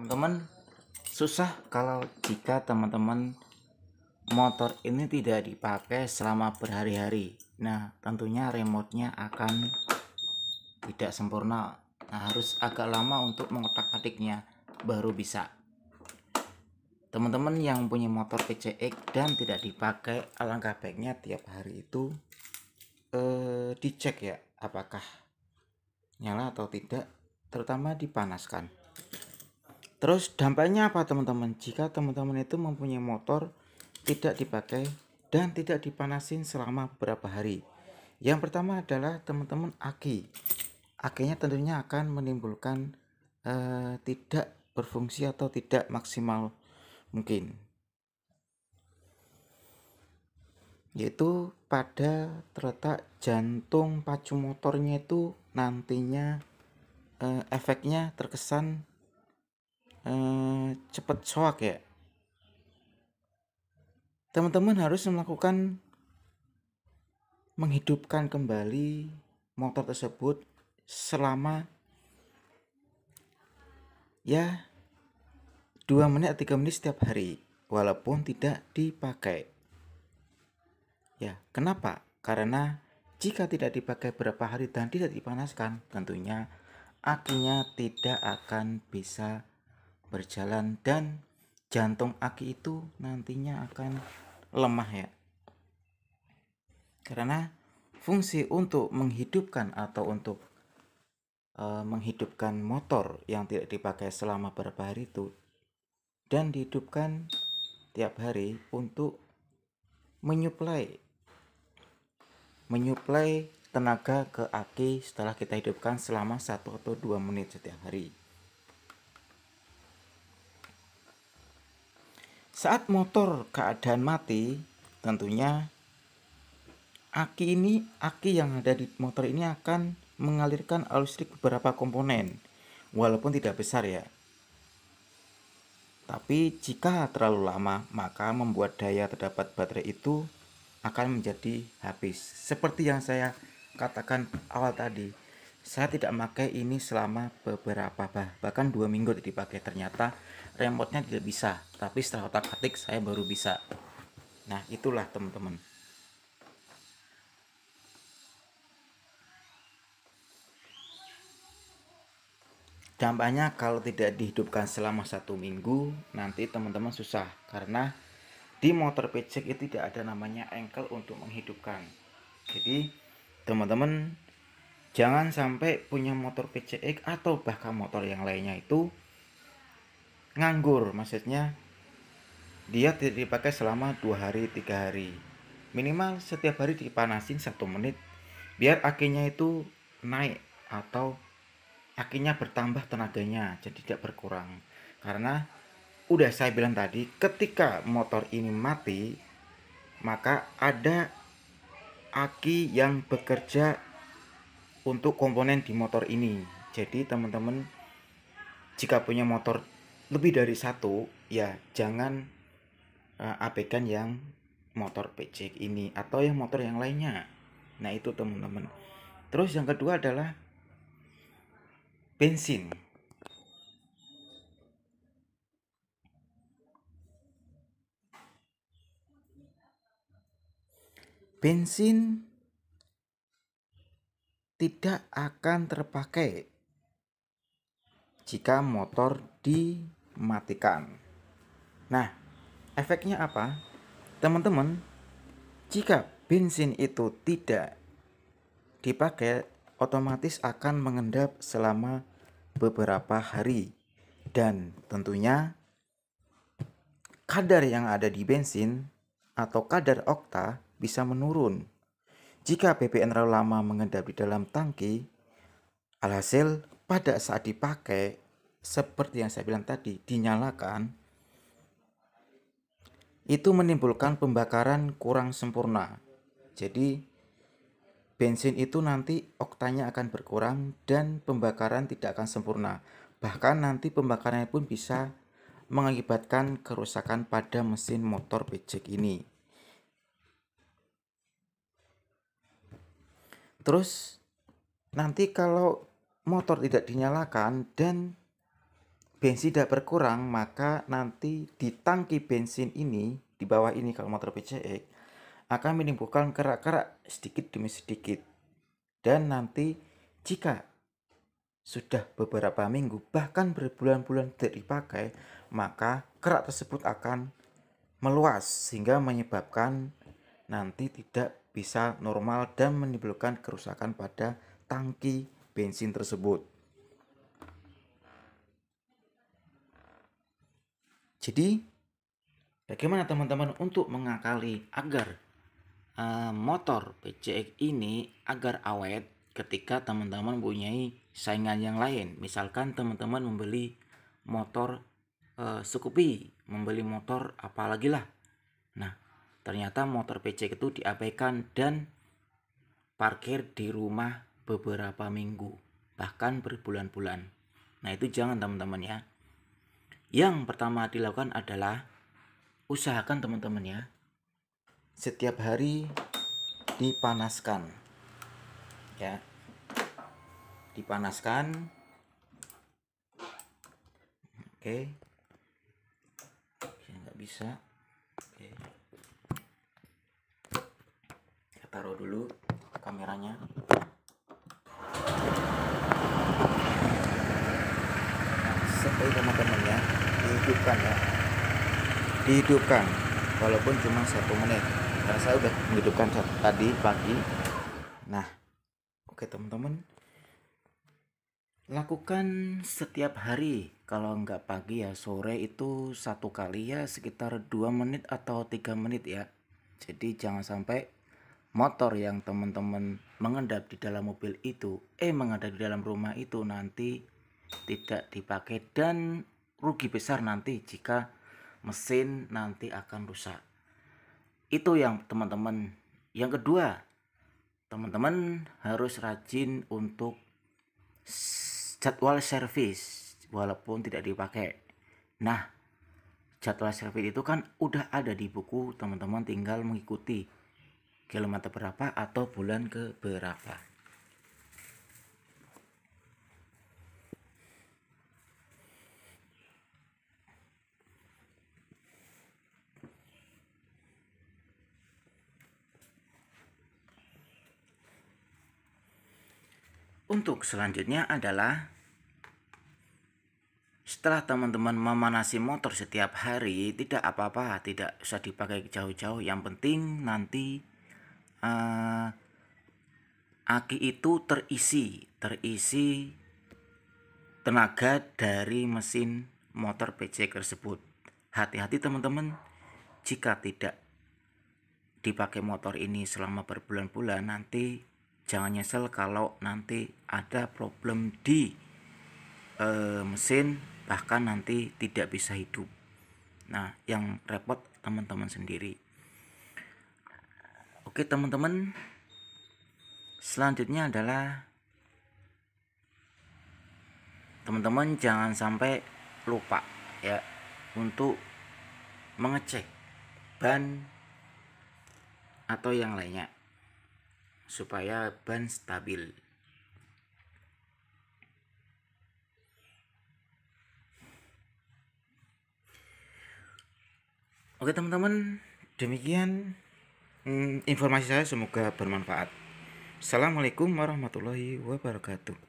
Teman-teman, susah kalau jika teman-teman motor ini tidak dipakai selama berhari-hari. Nah, tentunya remote-nya akan tidak sempurna. Nah, harus agak lama untuk mengotak-atiknya baru bisa. Teman-teman yang punya motor PCX dan tidak dipakai, alangkah baiknya tiap hari itu dicek ya, apakah nyala atau tidak, terutama dipanaskan. Terus dampaknya apa teman-teman? Jika teman-teman itu mempunyai motor tidak dipakai dan tidak dipanasin selama beberapa hari. Yang pertama adalah teman-teman aki. Akinya tentunya akan menimbulkan tidak berfungsi atau tidak maksimal mungkin. Yaitu pada terletak jantung pacu motornya itu nantinya efeknya terkesan cepat shock ya. Teman-teman harus melakukan menghidupkan kembali motor tersebut selama ya 2 menit 3 menit setiap hari walaupun tidak dipakai. Ya, kenapa? Karena jika tidak dipakai beberapa hari dan tidak dipanaskan, tentunya akinya tidak akan bisa berjalan dan jantung aki itu nantinya akan lemah ya. Karena fungsi untuk menghidupkan atau untuk menghidupkan motor yang tidak dipakai selama beberapa hari itu dan dihidupkan tiap hari untuk menyuplai tenaga ke aki setelah kita hidupkan selama 1 atau 2 menit setiap hari. Saat motor keadaan mati, tentunya aki yang ada di motor ini akan mengalirkan arus listrik beberapa komponen walaupun tidak besar ya. Tapi jika terlalu lama, maka membuat daya terdapat baterai itu akan menjadi habis. Seperti yang saya katakan awal tadi, saya tidak memakai ini selama beberapa bahkan 2 minggu tidak dipakai. Ternyata remote-nya tidak bisa, tapi setelah otak-atik saya baru bisa. Nah, itulah teman-teman. Dampaknya kalau tidak dihidupkan selama 1 minggu, nanti teman-teman susah karena di motor PCX itu tidak ada namanya engkel untuk menghidupkan. Jadi teman-teman jangan sampai punya motor PCX atau bahkan motor yang lainnya itu nganggur, maksudnya dia tidak dipakai selama 2 hari 3 hari. Minimal setiap hari dipanasin 1 menit biar akinya itu naik atau akinya bertambah tenaganya, jadi tidak berkurang. Karena udah saya bilang tadi, ketika motor ini mati, maka ada aki yang bekerja untuk komponen di motor ini. Jadi teman-teman jika punya motor lebih dari satu, ya jangan abaikan yang motor PCX ini atau yang motor yang lainnya. Nah itu teman-teman. Terus yang kedua adalah bensin. Bensin tidak akan terpakai jika motor dimatikan. Nah, efeknya apa? Teman-teman, jika bensin itu tidak dipakai, otomatis akan mengendap selama beberapa hari. Dan tentunya kadar yang ada di bensin atau kadar okta bisa menurun. Jika BBM terlalu lama mengendap di dalam tangki, alhasil pada saat dipakai, seperti yang saya bilang tadi, dinyalakan, itu menimbulkan pembakaran kurang sempurna. Jadi bensin itu nanti oktanya akan berkurang dan pembakaran tidak akan sempurna. Bahkan nanti pembakarannya pun bisa mengakibatkan kerusakan pada mesin motor PCX ini. Terus nanti kalau motor tidak dinyalakan dan bensin tidak berkurang, maka nanti di tangki bensin ini, di bawah ini kalau motor PCX akan menimbulkan kerak-kerak sedikit demi sedikit. Dan nanti jika sudah beberapa minggu bahkan berbulan-bulan tidak dipakai, maka kerak tersebut akan meluas sehingga menyebabkan nanti tidak bisa normal dan menimbulkan kerusakan pada tangki bensin tersebut. Jadi bagaimana teman-teman untuk mengakali agar motor PCX ini agar awet ketika teman-teman mempunyai saingan yang lain? Misalkan teman-teman membeli motor Scoopy, membeli motor apalagi lah. Nah, ternyata motor PCX itu diabaikan dan parkir di rumah beberapa minggu, bahkan berbulan-bulan. Nah, itu jangan teman-teman ya. Yang pertama dilakukan adalah usahakan teman-teman ya, setiap hari dipanaskan ya, dipanaskan. Oke, nggak bisa. Oke, kita taruh dulu kameranya. Seperti teman-teman ya, dihidupkan ya, dihidupkan walaupun cuma 1 menit, karena saya udah menghidupkan tadi pagi. Nah, oke teman-teman, lakukan setiap hari. Kalau nggak pagi ya sore itu 1 kali ya, sekitar 2 menit atau 3 menit ya. Jadi jangan sampai motor yang teman-teman mengendap di dalam mobil itu mengendap di dalam rumah itu nanti tidak dipakai dan rugi besar nanti jika mesin nanti akan rusak. Itu yang teman-teman. Yang kedua, teman-teman harus rajin untuk jadwal servis walaupun tidak dipakai. Nah, jadwal servis itu kan udah ada di buku, teman-teman tinggal mengikuti kilometer berapa atau bulan ke berapa. Untuk selanjutnya adalah setelah teman-teman memanasi motor setiap hari, tidak apa-apa, tidak usah dipakai jauh-jauh. Yang penting nanti aki itu terisi tenaga dari mesin motor PCX tersebut. Hati-hati teman-teman, jika tidak dipakai motor ini selama berbulan-bulan, nanti jangan nyesel kalau nanti ada problem di mesin, bahkan nanti tidak bisa hidup. Nah, yang repot teman-teman sendiri. Oke teman-teman, selanjutnya adalah teman-teman jangan sampai lupa ya untuk mengecek ban atau yang lainnya supaya ban stabil. Oke teman-teman, demikian informasi saya, semoga bermanfaat. Assalamualaikum warahmatullahi wabarakatuh.